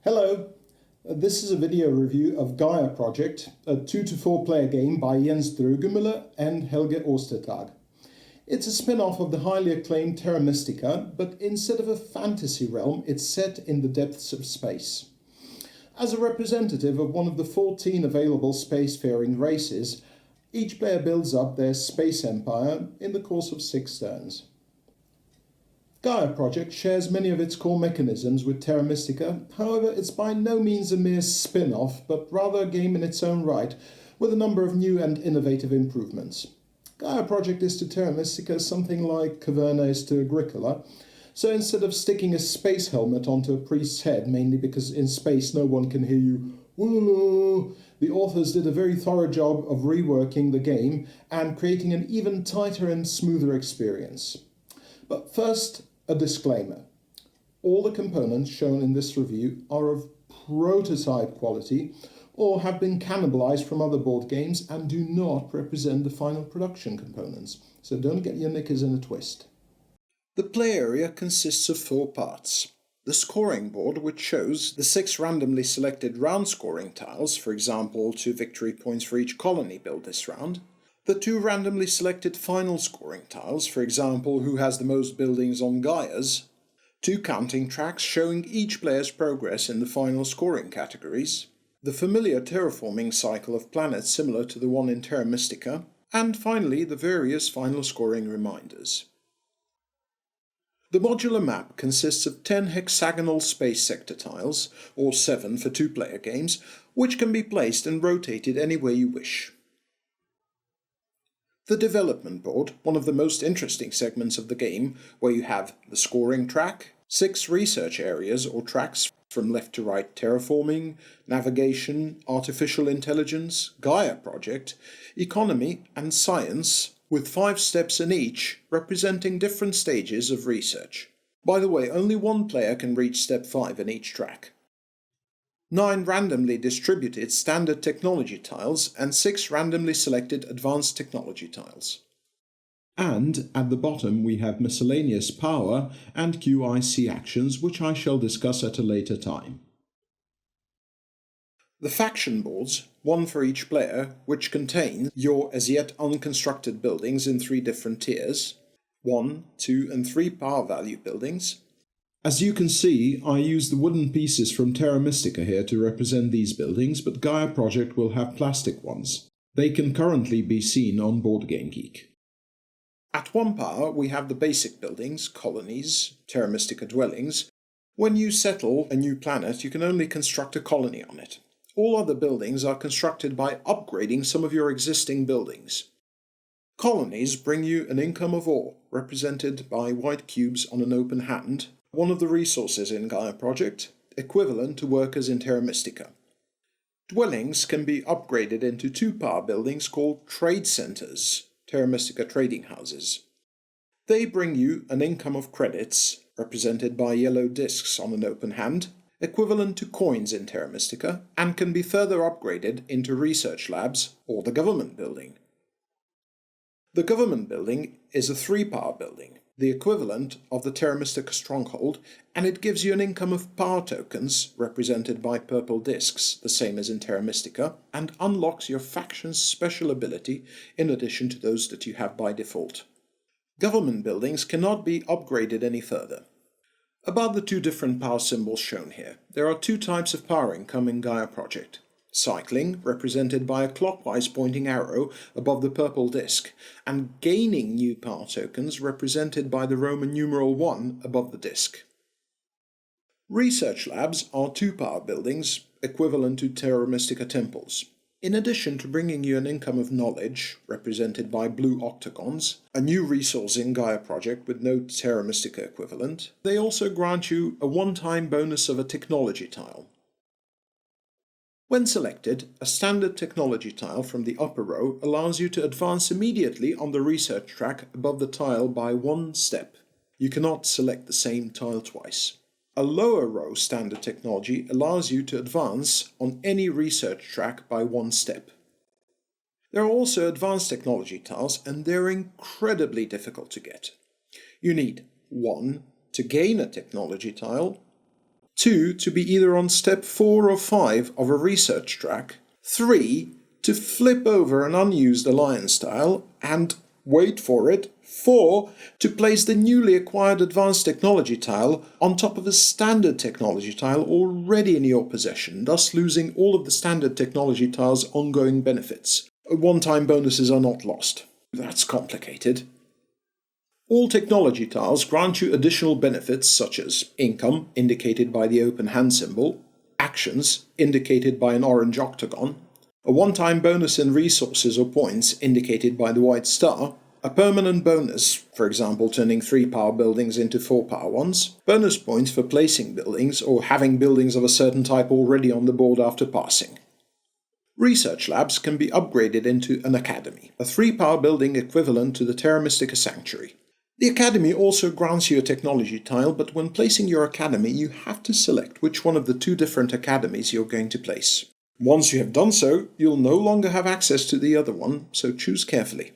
Hello, this is a video review of Gaia Project, a 2 to 4 player game by Jens Drögemüller and Helge Ostertag. It's a spin-off of the highly acclaimed Terra Mystica, but instead of a fantasy realm, it's set in the depths of space. As a representative of one of the 14 available spacefaring races, each player builds up their space empire in the course of 6 turns. Gaia Project shares many of its core mechanisms with Terra Mystica, however it's by no means a mere spin-off, but rather a game in its own right, with a number of new and innovative improvements. Gaia Project is to Terra Mystica something like Caverna is to Agricola, so instead of sticking a space helmet onto a priest's head, mainly because in space no one can hear you, "Whoa," the authors did a very thorough job of reworking the game and creating an even tighter and smoother experience. But first, a disclaimer. All the components shown in this review are of prototype quality or have been cannibalized from other board games and do not represent the final production components, so don't get your knickers in a twist. The play area consists of 4 parts. The scoring board, which shows the 6 randomly selected round scoring tiles, for example 2 victory points for each colony built this round. The 2 randomly selected final scoring tiles, for example who has the most buildings on Gaia's. 2 counting tracks showing each player's progress in the final scoring categories. The familiar terraforming cycle of planets similar to the one in Terra Mystica. And finally the various final scoring reminders. The modular map consists of 10 hexagonal space sector tiles, or 7 for 2-player games, which can be placed and rotated anywhere you wish. The development board, one of the most interesting segments of the game, where you have the scoring track, 6 research areas or tracks from left to right: terraforming, navigation, artificial intelligence, Gaia Project, economy and science, with 5 steps in each, representing different stages of research. By the way, only 1 player can reach step 5 in each track. 9 randomly distributed standard technology tiles and 6 randomly selected advanced technology tiles. And at the bottom we have miscellaneous power and QIC actions, which I shall discuss at a later time. The faction boards, 1 for each player, which contain your as yet unconstructed buildings in 3 different tiers, 1, 2 and 3 power value buildings. As you can see, I use the wooden pieces from Terra Mystica here to represent these buildings, but Gaia Project will have plastic ones. They can currently be seen on Board Game Geek. At 1 power we have the basic buildings, colonies, Terra Mystica dwellings. When you settle a new planet, you can only construct a colony on it. All other buildings are constructed by upgrading some of your existing buildings. Colonies bring you an income of ore, represented by white cubes on an open hand, one of the resources in Gaia Project, equivalent to workers in Terra Mystica. Dwellings can be upgraded into 2-power buildings called trade centers, Terra Mystica trading houses. They bring you an income of credits, represented by yellow discs on an open hand, equivalent to coins in Terra Mystica, and can be further upgraded into research labs or the government building. The government building is a 3-power building, the equivalent of the Terra Mystica stronghold, and it gives you an income of power tokens, represented by purple discs, the same as in Terra Mystica, and unlocks your faction's special ability in addition to those that you have by default. Government buildings cannot be upgraded any further. About the 2 different power symbols shown here, there are 2 types of power income in Gaia Project. Cycling, represented by a clockwise pointing arrow above the purple disc, and gaining new power tokens, represented by the Roman numeral 1 above the disc. Research labs are 2-power buildings, equivalent to Terra Mystica temples. In addition to bringing you an income of knowledge, represented by blue octagons, a new resource in Gaia Project with no Terra Mystica equivalent, they also grant you a one-time bonus of a technology tile. When selected, a standard technology tile from the upper row allows you to advance immediately on the research track above the tile by 1 step. You cannot select the same tile twice. A lower row standard technology allows you to advance on any research track by 1 step. There are also advanced technology tiles, and they're incredibly difficult to get. You need 1 to gain a technology tile, 2. To be either on step 4 or 5 of a research track. 3. To flip over an unused alliance tile, and, wait for it, 4. To place the newly acquired advanced technology tile on top of a standard technology tile already in your possession, thus losing all of the standard technology tile's ongoing benefits. One-time bonuses are not lost. That's complicated. All technology tiles grant you additional benefits such as income, indicated by the open hand symbol, actions, indicated by an orange octagon, a one-time bonus in resources or points, indicated by the white star, a permanent bonus, for example turning 3 power buildings into 4 power ones, bonus points for placing buildings or having buildings of a certain type already on the board after passing. Research labs can be upgraded into an academy, a 3 power building equivalent to the Terra Mystica Sanctuary. The Academy also grants you a technology tile, but when placing your Academy you have to select which one of the 2 different academies you're going to place. Once you have done so, you'll no longer have access to the other one, so choose carefully.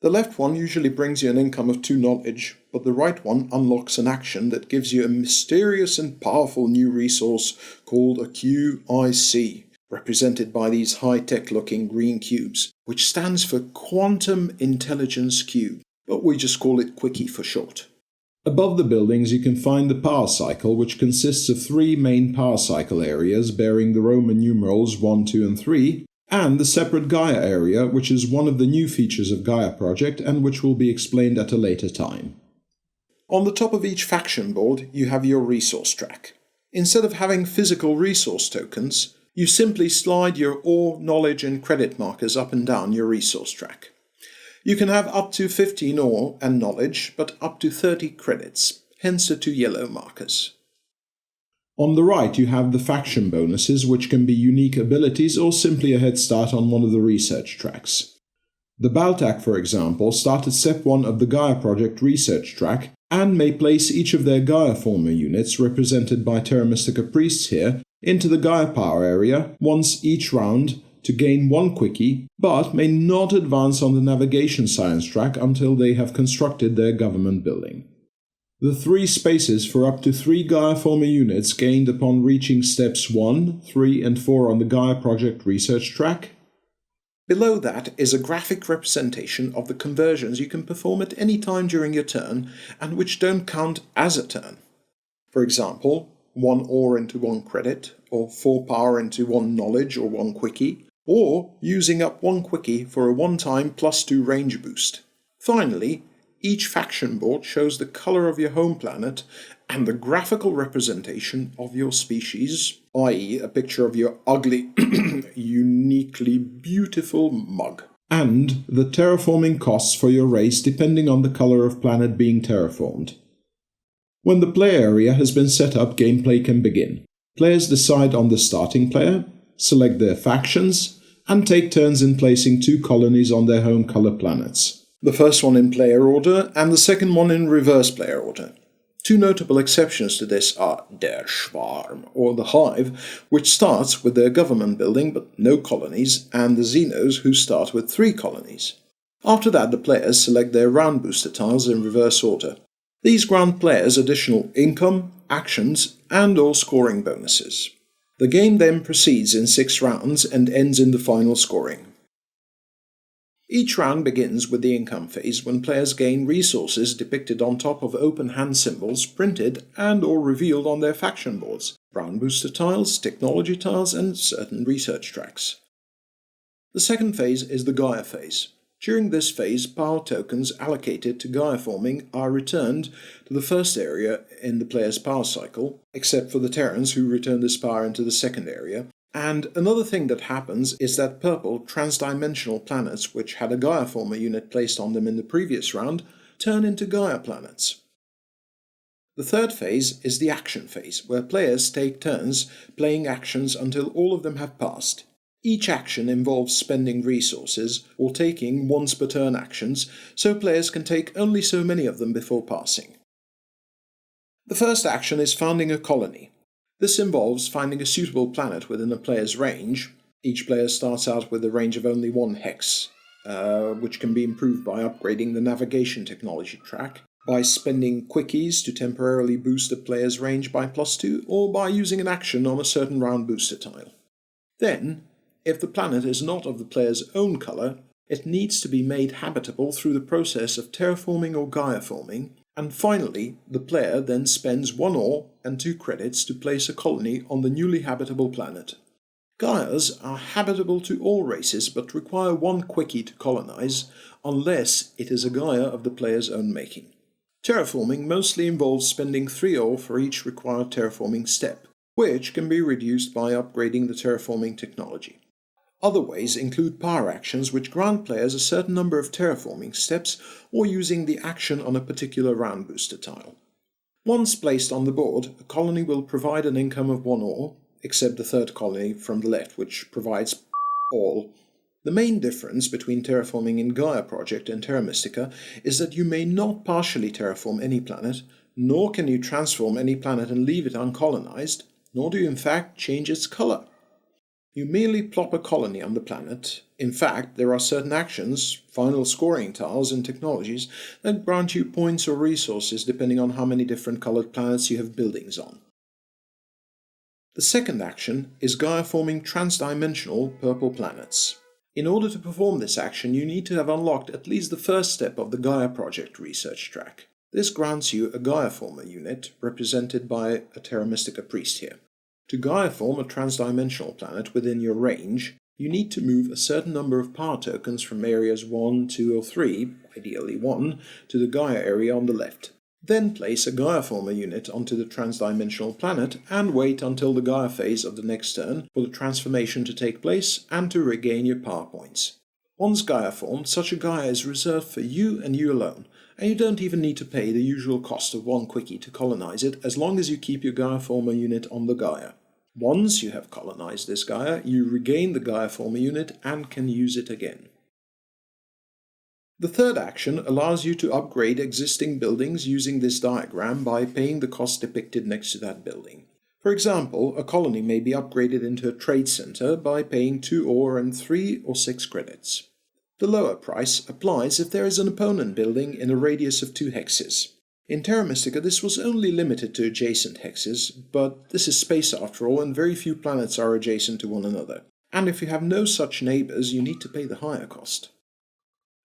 The left one usually brings you an income of 2 knowledge, but the right one unlocks an action that gives you a mysterious and powerful new resource called a QIC, represented by these high-tech looking green cubes, which stands for Quantum Intelligence Cube, but we just call it Quickie for short. Above the buildings you can find the power cycle, which consists of 3 main power cycle areas bearing the Roman numerals 1, 2 and 3, and the separate Gaia area, which is one of the new features of Gaia Project and which will be explained at a later time. On the top of each faction board you have your resource track. Instead of having physical resource tokens, you simply slide your ore, knowledge and credit markers up and down your resource track. You can have up to 15 ore and knowledge, but up to 30 credits, hence the 2 yellow markers. On the right you have the faction bonuses, which can be unique abilities or simply a head start on one of the research tracks. The Baltac, for example, start at step 1 of the Gaia Project research track and may place each of their Gaia former units, represented by Terra Mystica priests here, into the Gaia power area once each round to gain 1 quickie, but may not advance on the navigation science track until they have constructed their government building. The 3 spaces for up to 3 Gaia former units gained upon reaching steps 1, 3 and 4 on the Gaia Project research track. Below that is a graphic representation of the conversions you can perform at any time during your turn and which don't count as a turn. For example, 1 ore into 1 credit, or 4 power into 1 knowledge or 1 quickie, or using up 1 quickie for a one-time +2 range boost. Finally, each faction board shows the color of your home planet and the graphical representation of your species, i.e. a picture of your ugly, uniquely beautiful mug, and the terraforming costs for your race depending on the color of planet being terraformed. When the play area has been set up, gameplay can begin. Players decide on the starting player, select their factions, and take turns in placing 2 colonies on their home color planets. The first one in player order and the second one in reverse player order. 2 notable exceptions to this are Der Schwarm, or the Hive, which starts with their government building but no colonies, and the Xenos, who start with 3 colonies. After that the players select their round booster tiles in reverse order. These grant players additional income, actions, and/or scoring bonuses. The game then proceeds in 6 rounds and ends in the final scoring. Each round begins with the income phase, when players gain resources depicted on top of open hand symbols printed and/or revealed on their faction boards, round booster tiles, technology tiles, and certain research tracks. The second phase is the Gaia phase. During this phase, power tokens allocated to Gaia forming are returned to the first area in the player's power cycle, except for the Terrans who return this power into the second area. And another thing that happens is that purple transdimensional planets, which had a Gaia former unit placed on them in the previous round, turn into Gaia planets. The third phase is the action phase, where players take turns playing actions until all of them have passed. Each action involves spending resources or taking once per turn actions, so players can take only so many of them before passing. The first action is founding a colony. This involves finding a suitable planet within a player's range. Each player starts out with a range of only 1 hex, which can be improved by upgrading the navigation technology track, by spending quickies to temporarily boost the player's range by +2, or by using an action on a certain round booster tile. Then, if the planet is not of the player's own color, it needs to be made habitable through the process of terraforming or Gaia forming, and finally, the player then spends 1 ore and 2 credits to place a colony on the newly habitable planet. Gaias are habitable to all races but require 1 quickie to colonize, unless it is a Gaia of the player's own making. Terraforming mostly involves spending 3 ore for each required terraforming step, which can be reduced by upgrading the terraforming technology. Other ways include power actions, which grant players a certain number of terraforming steps, or using the action on a particular round booster tile. Once placed on the board, a colony will provide an income of 1 ore, except the third colony from the left, which provides all. The main difference between terraforming in Gaia Project and Terra Mystica is that you may not partially terraform any planet, nor can you transform any planet and leave it uncolonized, nor do you in fact change its color. You merely plop a colony on the planet. In fact, there are certain actions, final scoring tiles and technologies that grant you points or resources depending on how many different colored planets you have buildings on. The second action is Gaia forming transdimensional purple planets. In order to perform this action, you need to have unlocked at least the first step of the Gaia Project research track. This grants you a Gaia Former unit, represented by a Terra Mystica priest here. To Gaia form a transdimensional planet within your range, you need to move a certain number of power tokens from areas 1, 2 or 3, ideally 1, to the Gaia area on the left. Then place a Gaia Former unit onto the transdimensional planet and wait until the Gaia phase of the next turn for the transformation to take place and to regain your power points. Once Gaia formed, such a Gaia is reserved for you and you alone, and you don't even need to pay the usual cost of 1 quickie to colonize it, as long as you keep your Gaia Former unit on the Gaia. Once you have colonized this Gaia, you regain the Gaia Former unit and can use it again. The third action allows you to upgrade existing buildings using this diagram by paying the cost depicted next to that building. For example, a colony may be upgraded into a trade center by paying 2 ore and 3 or 6 credits. The lower price applies if there is an opponent building in a radius of 2 hexes. In Terra Mystica this was only limited to adjacent hexes, but this is space after all, and very few planets are adjacent to one another. And if you have no such neighbors, you need to pay the higher cost.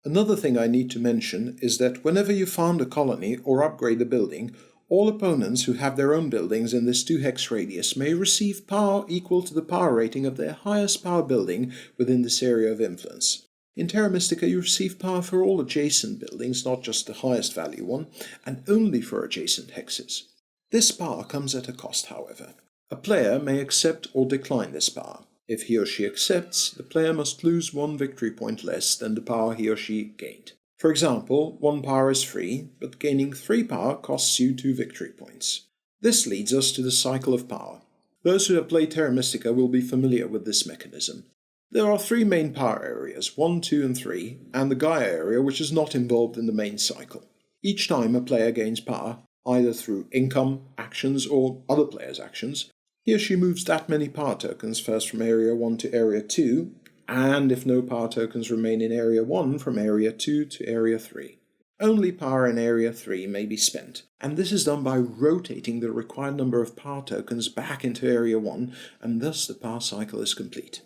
Another thing I need to mention is that whenever you found a colony or upgrade a building, all opponents who have their own buildings in this 2-hex radius may receive power equal to the power rating of their highest power building within this area of influence. In Terra Mystica you receive power for all adjacent buildings, not just the highest value one, and only for adjacent hexes. This power comes at a cost, however. A player may accept or decline this power. If he or she accepts, the player must lose 1 victory point less than the power he or she gained. For example, 1 power is free, but gaining 3 power costs you 2 victory points. This leads us to the cycle of power. Those who have played Terra Mystica will be familiar with this mechanism. There are 3 main power areas, 1, 2 and 3, and the Gaia area, which is not involved in the main cycle. Each time a player gains power, either through income, actions, or other players' actions, he or she moves that many power tokens first from Area 1 to Area 2, and if no power tokens remain in Area 1, from Area 2 to Area 3. Only power in Area 3 may be spent, and this is done by rotating the required number of power tokens back into Area 1, and thus the power cycle is complete.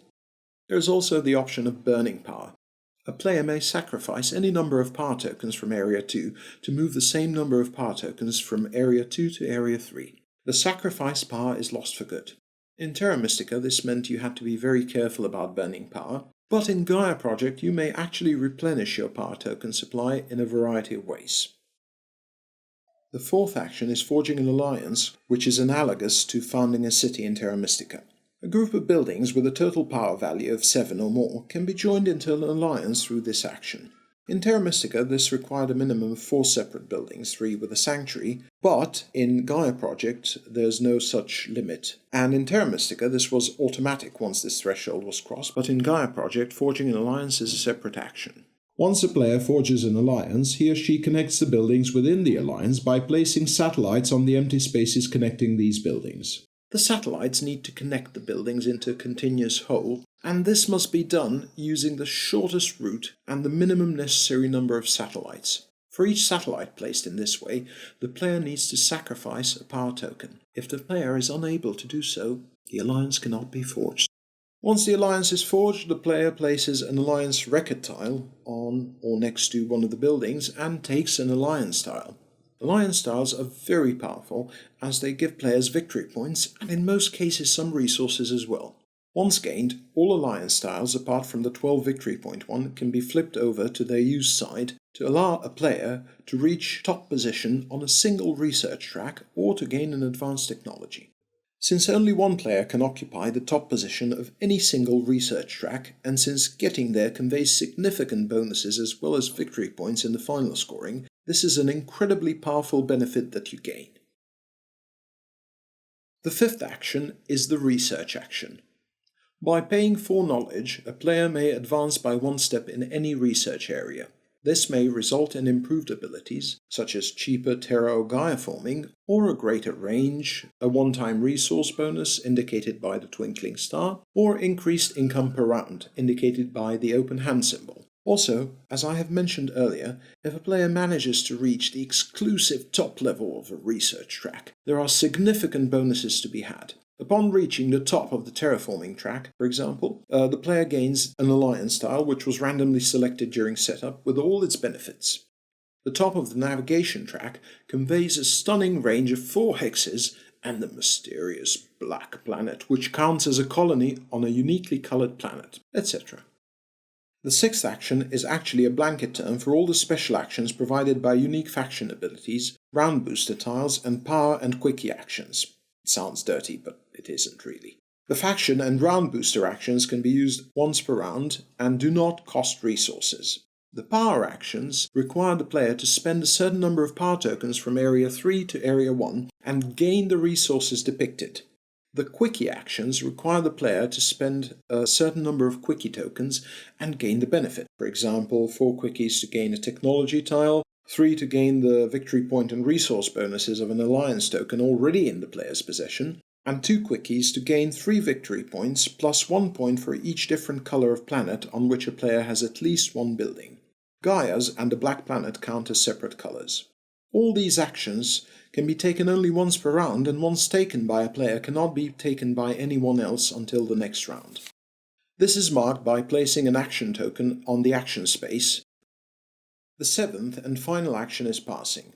There is also the option of burning power. A player may sacrifice any number of power tokens from Area 2 to move the same number of power tokens from Area 2 to Area 3. The sacrificed power is lost for good. In Terra Mystica this meant you had to be very careful about burning power, but in Gaia Project you may actually replenish your power token supply in a variety of ways. The fourth action is forging an alliance, which is analogous to founding a city in Terra Mystica. A group of buildings with a total power value of 7 or more can be joined into an alliance through this action. In Terra Mystica this required a minimum of 4 separate buildings, 3 with a sanctuary, but in Gaia Project there's no such limit. And in Terra Mystica this was automatic once this threshold was crossed, but in Gaia Project forging an alliance is a separate action. Once a player forges an alliance, he or she connects the buildings within the alliance by placing satellites on the empty spaces connecting these buildings. The satellites need to connect the buildings into a continuous whole, and this must be done using the shortest route and the minimum necessary number of satellites. For each satellite placed in this way, the player needs to sacrifice a power token. If the player is unable to do so, the alliance cannot be forged. Once the alliance is forged, the player places an alliance record tile on or next to one of the buildings and takes an alliance tile. Alliance tiles are very powerful as they give players victory points and in most cases some resources as well. Once gained, all alliance tiles apart from the 12 victory point one can be flipped over to their used side to allow a player to reach top position on a single research track or to gain an advanced technology. Since only one player can occupy the top position of any single research track, and since getting there conveys significant bonuses as well as victory points in the final scoring, this is an incredibly powerful benefit that you gain. The fifth action is the research action. By paying 4 knowledge, a player may advance by 1 step in any research area. This may result in improved abilities, such as cheaper Terra or Gaia forming, or a greater range, a one-time resource bonus indicated by the twinkling star, or increased income per round, indicated by the open hand symbol. Also, as I have mentioned earlier, if a player manages to reach the exclusive top level of a research track, there are significant bonuses to be had. Upon reaching the top of the terraforming track, for example, the player gains an alliance tile which was randomly selected during setup with all its benefits. The top of the navigation track conveys a stunning range of 4 hexes and the mysterious black planet, which counts as a colony on a uniquely colored planet, etc. The sixth action is actually a blanket term for all the special actions provided by unique faction abilities, round booster tiles, and power and quickie actions. It sounds dirty, but it isn't really. The faction and round booster actions can be used once per round and do not cost resources. The power actions require the player to spend a certain number of power tokens from Area 3 to Area 1 and gain the resources depicted. The quickie actions require the player to spend a certain number of quickie tokens and gain the benefit. For example, 4 quickies to gain a technology tile, 3 to gain the victory point and resource bonuses of an alliance token already in the player's possession, and 2 quickies to gain 3 victory points plus 1 point for each different color of planet on which a player has at least 1 building. Gaia's and the black planet count as separate colors. All these actions can be taken only once per round, and once taken by a player cannot be taken by anyone else until the next round. This is marked by placing an action token on the action space. The seventh and final action is passing.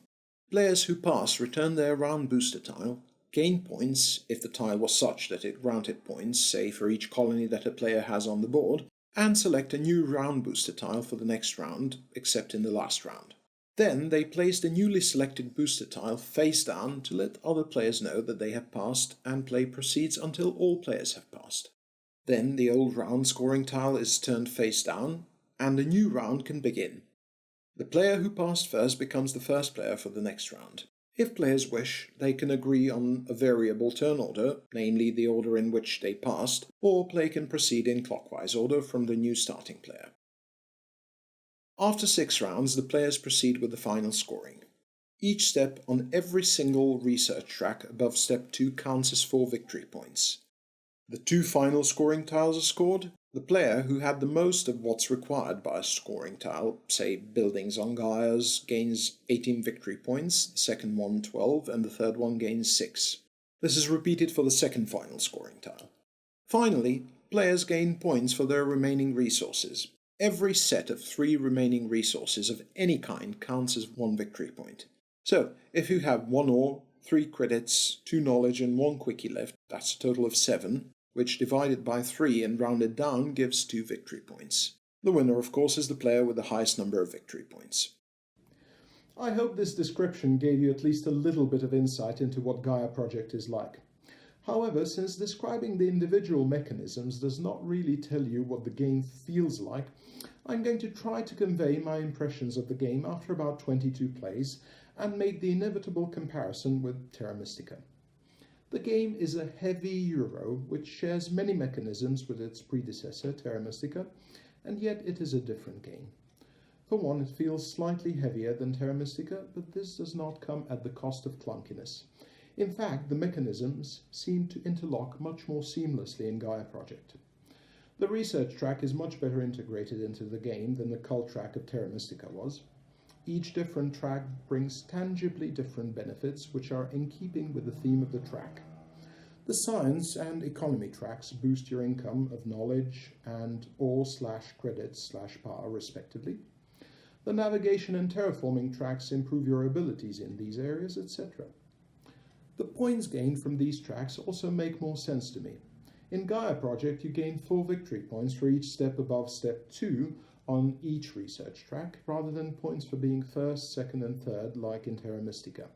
Players who pass return their round booster tile, gain points if the tile was such that it granted points, say for each colony that a player has on the board, and select a new round booster tile for the next round, except in the last round. Then they place the newly selected booster tile face down to let other players know that they have passed, and play proceeds until all players have passed. Then the old round scoring tile is turned face down, and a new round can begin. The player who passed first becomes the first player for the next round. If players wish, they can agree on a variable turn order, namely the order in which they passed, or play can proceed in clockwise order from the new starting player. After 6 rounds, the players proceed with the final scoring. Each step on every single research track above step 2 counts as 4 victory points. The 2 final scoring tiles are scored. The player who had the most of what's required by a scoring tile, say buildings on Gaia's, gains 18 victory points, the second one 12, and the third one gains 6. This is repeated for the second final scoring tile. Finally, players gain points for their remaining resources. Every set of 3 remaining resources of any kind counts as 1 victory point. So, if you have 1 ore, 3 credits, 2 knowledge and 1 quickie left, that's a total of 7, which divided by 3 and rounded down gives 2 victory points. The winner, of course, is the player with the highest number of victory points. I hope this description gave you at least a little bit of insight into what Gaia Project is like. However, since describing the individual mechanisms does not really tell you what the game feels like, I'm going to try to convey my impressions of the game after about 22 plays and make the inevitable comparison with Terra Mystica. The game is a heavy Euro which shares many mechanisms with its predecessor, Terra Mystica, and yet it is a different game. For one, it feels slightly heavier than Terra Mystica, but this does not come at the cost of clunkiness. In fact, the mechanisms seem to interlock much more seamlessly in Gaia Project. The research track is much better integrated into the game than the cult track of Terra Mystica was. each different track brings tangibly different benefits which are in keeping with the theme of the track. The science and economy tracks boost your income of knowledge and ore/credit/power respectively. The navigation and terraforming tracks improve your abilities in these areas, etc. The points gained from these tracks also make more sense to me. In Gaia Project, you gain 4 victory points for each step above step 2 on each research track, rather than points for being first, second and third like in Terra Mystica.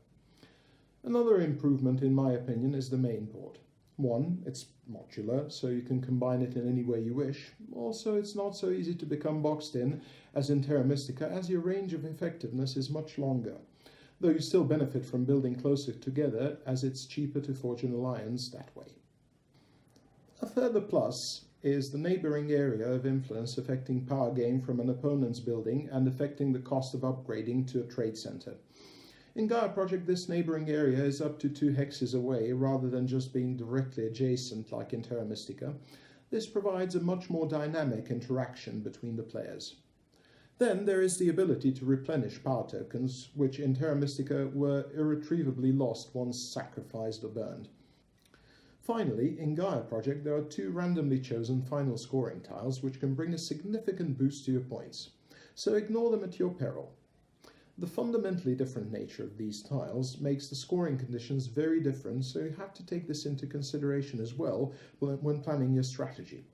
Another improvement, in my opinion, is the main board. 1, it's modular, so you can combine it in any way you wish. Also, it's not so easy to become boxed in as in Terra Mystica, as your range of effectiveness is much longer, though you still benefit from building closer together, as it's cheaper to forge an alliance that way. A further plus is the neighbouring area of influence affecting power gain from an opponent's building and affecting the cost of upgrading to a trade centre. In Gaia Project, this neighbouring area is up to 2 hexes away, rather than just being directly adjacent like in Terra Mystica. This provides a much more dynamic interaction between the players. Then there is the ability to replenish power tokens, which in Terra Mystica were irretrievably lost once sacrificed or burned. Finally, in Gaia Project, there are 2 randomly chosen final scoring tiles which can bring a significant boost to your points, so ignore them at your peril. The fundamentally different nature of these tiles makes the scoring conditions very different, so you have to take this into consideration as well when planning your strategy.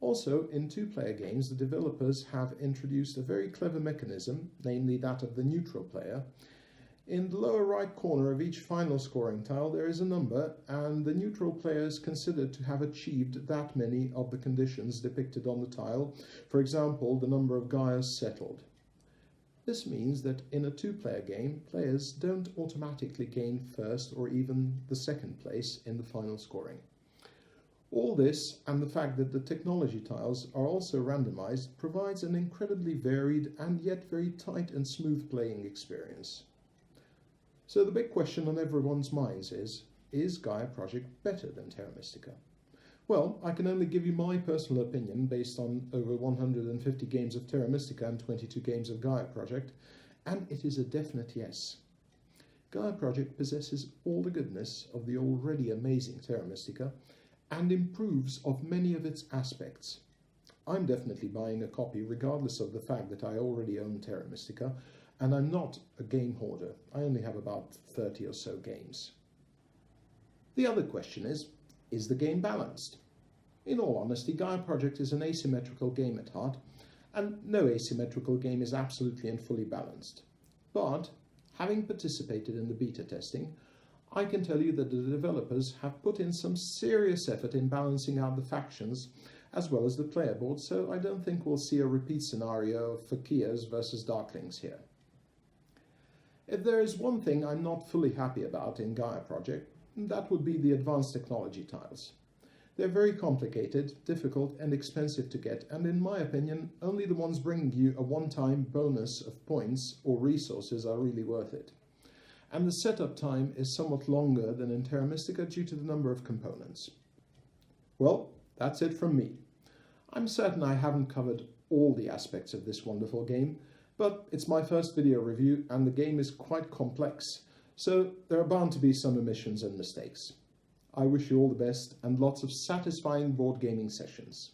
Also, in 2-player games, the developers have introduced a very clever mechanism, namely that of the neutral player. In the lower right corner of each final scoring tile there is a number, and the neutral player is considered to have achieved that many of the conditions depicted on the tile, for example, the number of Gaias settled. This means that in a 2-player game, players don't automatically gain first or even the second place in the final scoring. All this, and the fact that the technology tiles are also randomized, provides an incredibly varied and yet very tight and smooth playing experience. So the big question on everyone's minds is Gaia Project better than Terra Mystica? Well, I can only give you my personal opinion based on over 150 games of Terra Mystica and 22 games of Gaia Project, and it is a definite yes. Gaia Project possesses all the goodness of the already amazing Terra Mystica and improves of many of its aspects. I'm definitely buying a copy regardless of the fact that I already own Terra Mystica, and I'm not a game hoarder. I only have about 30 or so games. The other question is the game balanced? In all honesty, Gaia Project is an asymmetrical game at heart, and no asymmetrical game is absolutely and fully balanced. But, having participated in the beta testing, I can tell you that the developers have put in some serious effort in balancing out the factions as well as the player board, so I don't think we'll see a repeat scenario of Fakirs versus Darklings here. If there is one thing I'm not fully happy about in Gaia Project, that would be the advanced technology tiles. They're very complicated, difficult and expensive to get, and in my opinion, only the ones bringing you a one-time bonus of points or resources are really worth it. And the setup time is somewhat longer than in Terra Mystica due to the number of components. Well, that's it from me. I'm certain I haven't covered all the aspects of this wonderful game, but it's my first video review and the game is quite complex, so there are bound to be some omissions and mistakes. I wish you all the best and lots of satisfying board gaming sessions.